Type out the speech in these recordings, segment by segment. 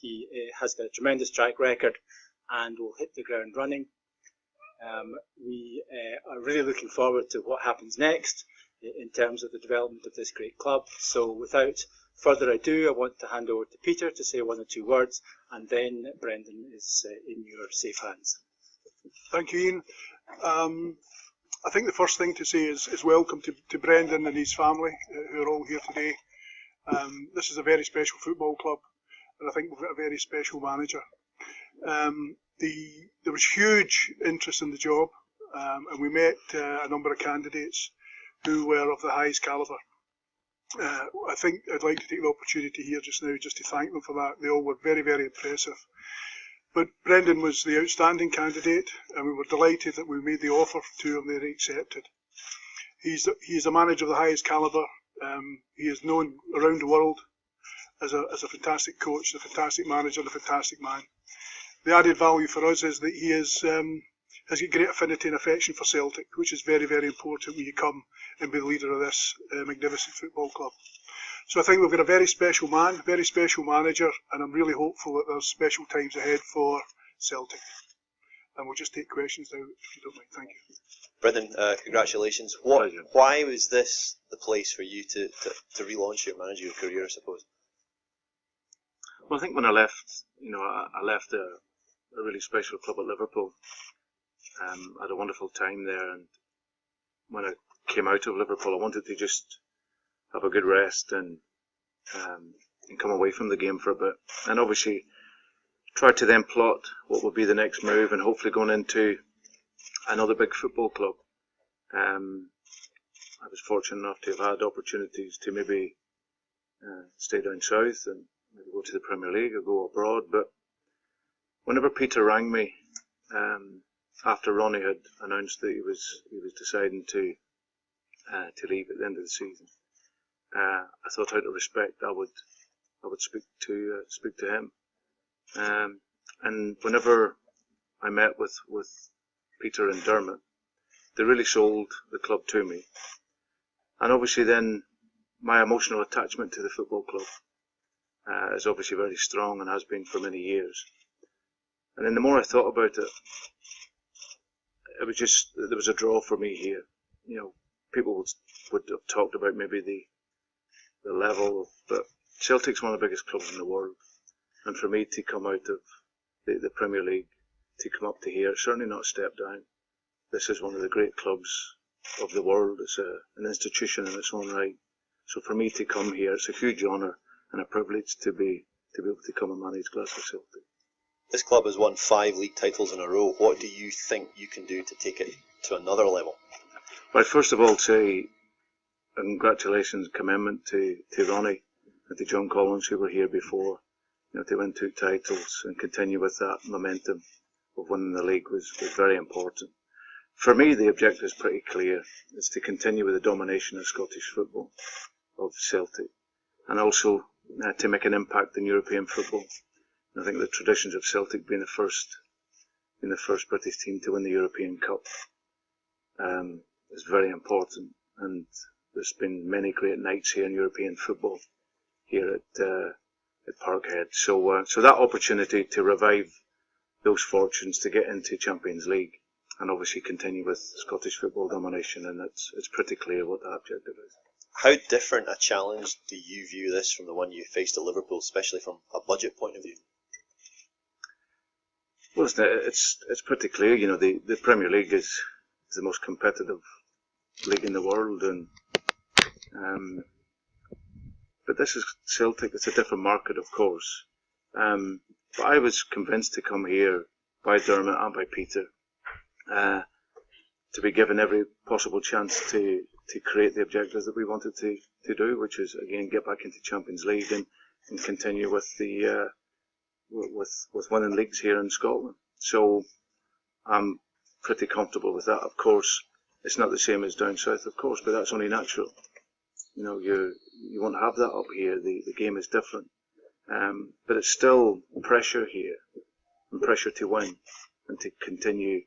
He has got a tremendous track record and will hit the ground running. We are really looking forward to what happens next in terms of the development of this great club. So without further ado, I want to hand over to Peter to say one or two words, and then Brendan is in your safe hands. Thank you, Ian. I think the first thing to say is welcome to Brendan and his family, who are all here today. This is a very special football club, and I think we've got a very special manager. There was huge interest in the job, and we met a number of candidates who were of the highest calibre. I think I'd like to take the opportunity here just now just to thank them for that. They all were very, very impressive. But Brendan was the outstanding candidate, and we were delighted that we made the offer to him that he accepted. He's a manager of the highest calibre. He is known around the world as a fantastic coach, a fantastic manager, and a fantastic man. The added value for us is that he has got great affinity and affection for Celtic, which is very, very important when you come and be the leader of this magnificent football club. So I think we've got a very special man, very special manager, and I'm really hopeful that there's special times ahead for Celtic. And we'll just take questions now, if you don't mind. Thank you. Brendan, congratulations. Why was this the place for you to relaunch your managerial career, I suppose? Well, I think when I left, I left a really special club at Liverpool. I had a wonderful time there, and when I came out of Liverpool, I wanted to just have a good rest and come away from the game for a bit, and obviously try to then plot what would be the next move, and hopefully going into another big football club. I was fortunate enough to have had opportunities to maybe stay down south and maybe go to the Premier League or go abroad, but whenever Peter rang me after Ronnie had announced that he was deciding to leave at the end of the season, I thought out of respect I would speak to him, and whenever I met with Peter and Dermot, they really sold the club to me, and obviously then my emotional attachment to the football club is obviously very strong and has been for many years. And then the more I thought about it, it was just there was a draw for me here. People would have talked about maybe the level, but Celtic's one of the biggest clubs in the world, and for me to come out of the Premier League to come up to here, certainly not a step down. This is one of the great clubs of the world. It's an institution in its own right. So for me to come here, it's a huge honour and a privilege to be able to come and manage Glasgow Celtic. This club has won 5 league titles in a row. What do you think you can do to take it to another level? Well, I'd first of all say congratulations, commendment to Ronnie and to John Collins, who were here before. To win 2 titles and continue with that momentum of winning the league was very important. For me, the objective is pretty clear. It's to continue with the domination of Scottish football, of Celtic, and also to make an impact in European football. And I think the traditions of Celtic being the first British team to win the European Cup is very important. And there's been many great nights here in European football here at Parkhead. So that opportunity to revive those fortunes to get into Champions League and obviously continue with Scottish football domination, and it's pretty clear what that objective is. How different a challenge do you view this from the one you faced at Liverpool, especially from a budget point of view? Well, it's pretty clear. The Premier League is the most competitive league in the world, and but this is Celtic. It's a different market, of course. But I was convinced to come here by Dermot and by Peter to be given every possible chance to create the objectives that we wanted to do, which is again get back into Champions League and continue with the with winning leagues here in Scotland. So I'm pretty comfortable with that. Of course, it's not the same as down south, of course, but that's only natural. You won't have that up here. The game is different, but it's still pressure here, and pressure to win and to continue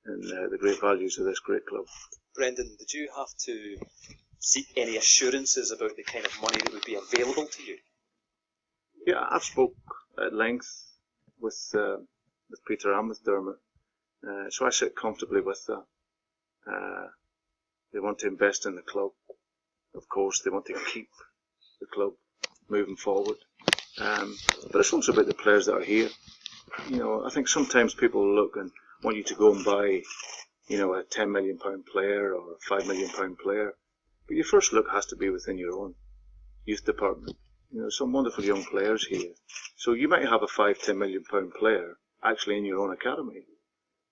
in the great values of this great club. Brendan, did you have to seek any assurances about the kind of money that would be available to you? Yeah, I've spoke at length with Peter and with Dermot. So I sit comfortably with that. They want to invest in the club. Of course, they want to keep the club moving forward. But it's also about the players that are here. You know, I think sometimes people look and want you to go and buy, you know, a £10 million player or a £5 million player. But your first look has to be within your own youth department. You know, some wonderful young players here. So you might have a £5-10 million player actually in your own academy.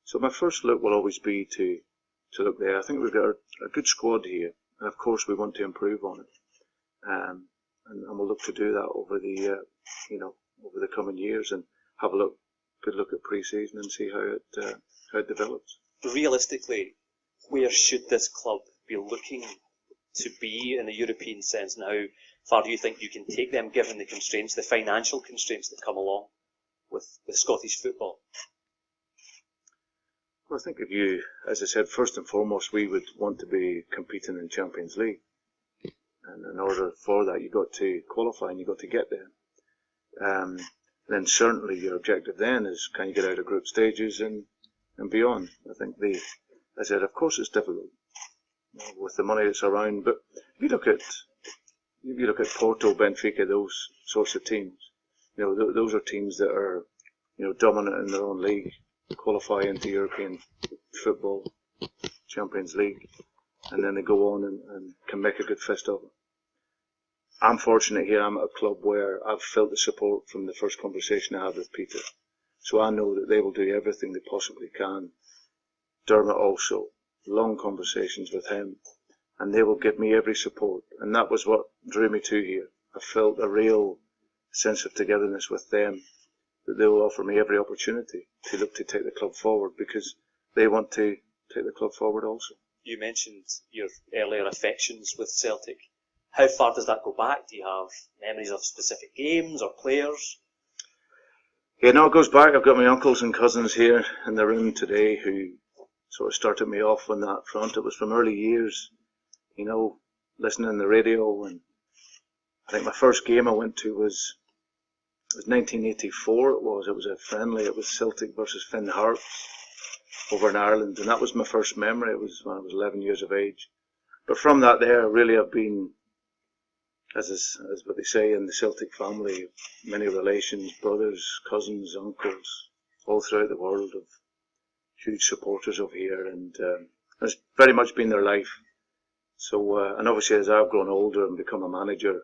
So my first look will always be to look there. I think we've got a good squad here, and of course we want to improve on it. And we'll look to do that over the over the coming years, and have a good look at pre-season and see how it develops. Realistically, where should this club be looking to be in a European sense, and how far do you think you can take them given the constraints, the financial constraints that come along with Scottish football? Well, I think if you, as I said, first and foremost, we would want to be competing in Champions League. And in order for that, you've got to qualify and you've got to get there. Then certainly your objective then is, can you get out of group stages and beyond? I think as I said, of course it's difficult with the money that's around, but if you look at Porto, Benfica, those sorts of teams, you know, those are teams that are, you know, dominant in their own league, qualify into European football, Champions League, and then they go on and can make a good fist of it. I'm fortunate here. I'm at a club where I've felt the support from the first conversation I had with Peter. So I know that they will do everything they possibly can. Dermot also, long conversations with him, and they will give me every support. And that was what drew me to here. I felt a real sense of togetherness with them, that they will offer me every opportunity to look to take the club forward, because they want to take the club forward also. You mentioned your earlier affections with Celtic. How far does that go back? Do you have memories of specific games or players? Yeah, no, it goes back. I've got my uncles and cousins here in the room today who sort of started me off on that front. It was from early years, you know, listening on the radio. And I think my first game I went to was 1984. It was a friendly. It was Celtic versus Finn Harps over in Ireland, and that was my first memory. It was when I was 11 years of age. But from that there, really I've been, as what they say in the Celtic family, many relations, brothers, cousins, uncles, all throughout the world, of huge supporters of here, and it's very much been their life. So, and obviously as I've grown older and become a manager,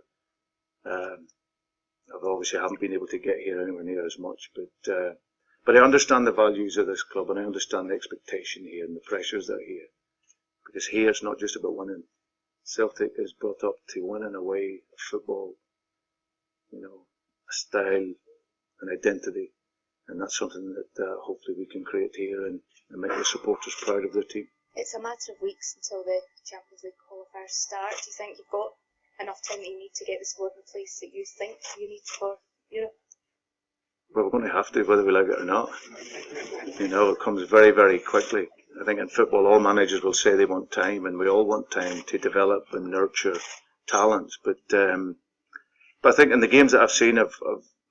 I've obviously haven't been able to get here anywhere near as much, but I understand the values of this club, and I understand the expectation here and the pressures that are here. Because here it's not just about winning. Celtic is brought up to win in a way of football, you know, a style, an identity, and that's something that hopefully we can create here and make the supporters proud of their team. It's a matter of weeks until the Champions League qualifiers start. Do you think you've got enough time that you need to get the squad in place that you think you need for Europe? Well, we're going to have to, whether we like it or not. You know, it comes very, very quickly. I think in football, all managers will say they want time, and we all want time to develop and nurture talents. But I think in the games that I've seen, I've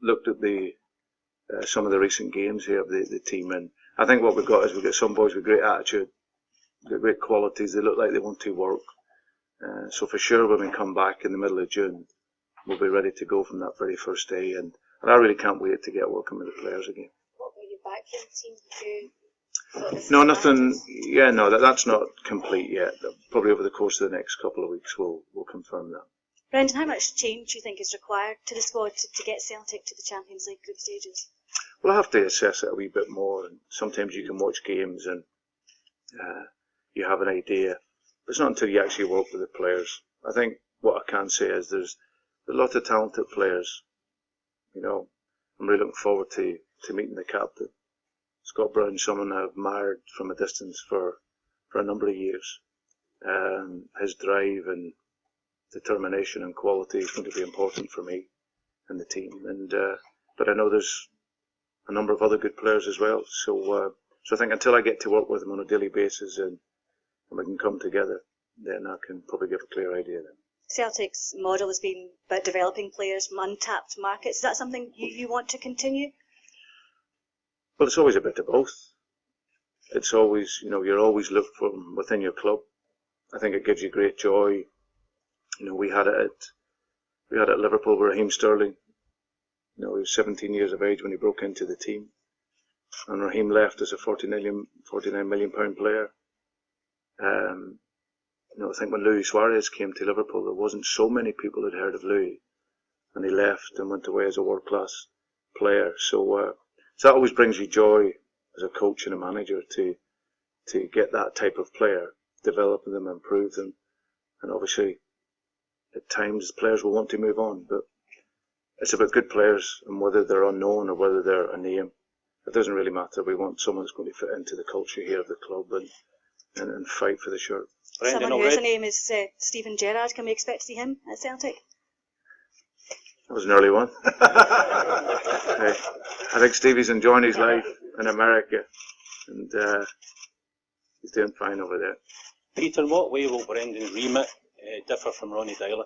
looked at some of the recent games here of the team, and I think what we've got is we've got some boys with great attitude, got great qualities. They look like they want to work. So for sure, when we come back in the middle of June, we'll be ready to go from that very first day, and I really can't wait to get working with the players again. What about your backroom team? No, nothing. Yeah, no, that's not complete yet. Probably over the course of the next couple of weeks, we'll confirm that. Brendan, how much change do you think is required to the squad to get Celtic to the Champions League group stages? Well, I have to assess it a wee bit more. And sometimes you can watch games and you have an idea. But it's not until you actually work with the players. I think what I can say is there's a lot of talented players. You know, I'm really looking forward to meeting the captain. Scott Brown, someone I've admired from a distance for a number of years. His drive and determination and quality is going to be important for me and the team. But I know there's a number of other good players as well. So I think until I get to work with them on a daily basis and we can come together, then I can probably give a clear idea then. Celtic's model has been about developing players from untapped markets. Is that something you want to continue? Well, it's always a bit of both. It's always, you're always looked for within your club. I think it gives you great joy. We had it at Liverpool with Raheem Sterling. He was 17 years of age when he broke into the team, and Raheem left as a 49 million pound player. I think when Luis Suarez came to Liverpool, there wasn't so many people that heard of Luis, and he left and went away as a world-class player. So that always brings you joy as a coach and a manager to get that type of player, develop them, improve them, and obviously at times players will want to move on, but it's about good players, and whether they're unknown or whether they're a name, it doesn't really matter. We want someone that's going to fit into the culture here of the club and fight for the shirt. Someone who is a name is Steven Gerrard. Can we expect to see him at Celtic? That was an early one. I think Stevie's enjoying his life in America, and he's doing fine over there. Peter, in what way will Brendan's remit differ from Ronnie Deila?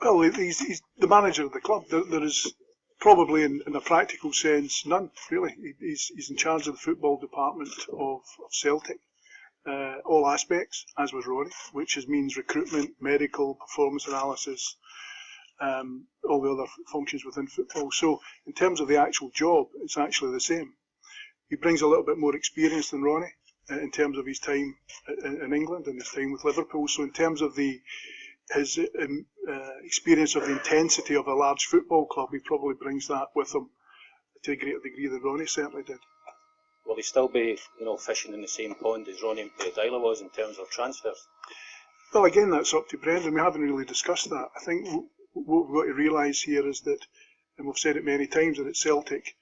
Well, he's the manager of the club. There is probably, in a practical sense, none, really. He's in charge of the football department of Celtic, all aspects, as was Ronnie, which means recruitment, medical, performance analysis, all the other functions within football. So, in terms of the actual job, it's actually the same. He brings a little bit more experience than Ronnie in terms of his time in England and his time with Liverpool. So, in terms of his experience of the intensity of a large football club, he probably brings that with him to a greater degree than Ronnie certainly did. Will he still be, fishing in the same pond as Ronnie Deila was in terms of transfers? Well, again, that's up to Brendan. We haven't really discussed that. I think what we've got to realise here is that, and we've said it many times, that at Celtic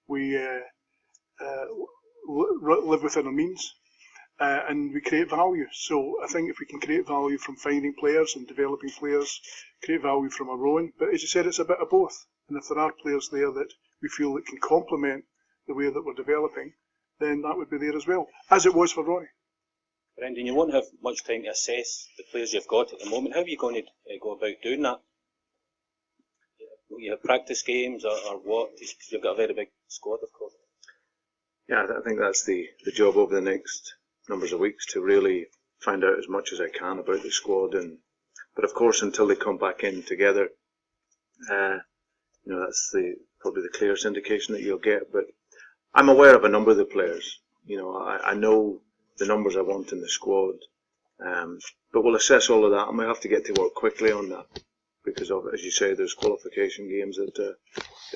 we live within our means. And we create value. So I think if we can create value from finding players and developing players, create value from our own. But as you said, it's a bit of both. And if there are players there that we feel that can complement the way that we're developing, then that would be there as well, as it was for Ronnie. Brendan, you won't have much time to assess the players you've got at the moment. How are you going to go about doing that? Will you have practice games or what? You've got a very big squad, of course. Yeah, I think that's the job over the next numbers of weeks, to really find out as much as I can about the squad. But of course, until they come back in together, that's probably the clearest indication that you'll get. But I'm aware of a number of the players. I know the numbers I want in the squad, but we'll assess all of that, and we'll have to get to work quickly on that, because of, as you say, there's qualification games that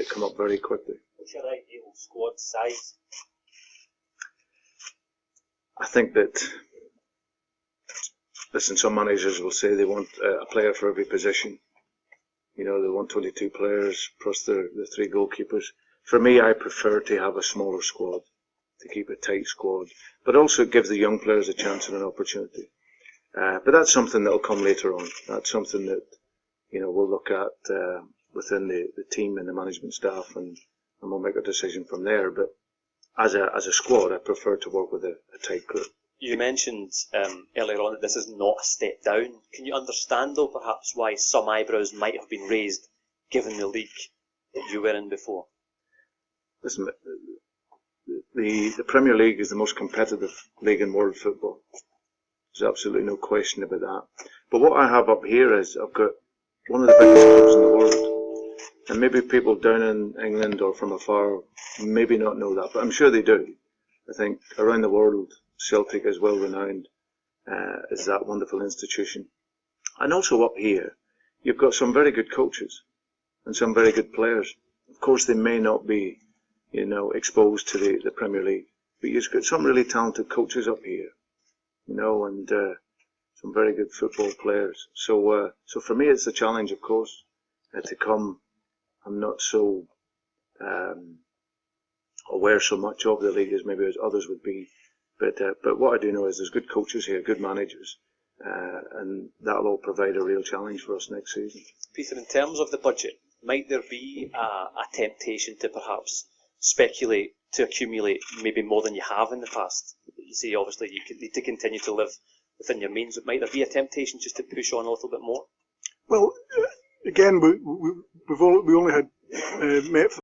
come up very quickly. What's your ideal squad size? I think that, listen, some managers will say they want a player for every position. They want 22 players plus the 3 goalkeepers. For me, I prefer to have a smaller squad, to keep a tight squad, but also give the young players a chance and an opportunity. But that's something that will come later on. That's something that we'll look at within the team and the management staff, and we'll make a decision from there. But as a squad, I prefer to work with a tight group. You mentioned earlier on that this is not a step down. Can you understand, though, perhaps why some eyebrows might have been raised given the league that you were in before? Listen, the Premier League is the most competitive league in world football. There's absolutely no question about that. But what I have up here is I've got one of the biggest clubs in the world. And maybe people down in England or from afar maybe not know that, but I'm sure they do. I think around the world, Celtic is well renowned as that wonderful institution. And also up here, you've got some very good coaches and some very good players. Of course, they may not be, exposed to the Premier League, but you've got some really talented coaches up here, and some very good football players. So for me, it's a challenge, of course, to come. I'm not so aware so much of the league as maybe as others would be, but what I do know is there's good coaches here, good managers, and that'll all provide a real challenge for us next season. Peter, in terms of the budget, might there be a temptation to perhaps speculate to accumulate maybe more than you have in the past? You see, obviously, you need to continue to live within your means, might there be a temptation just to push on a little bit more? Well, again, we only had met for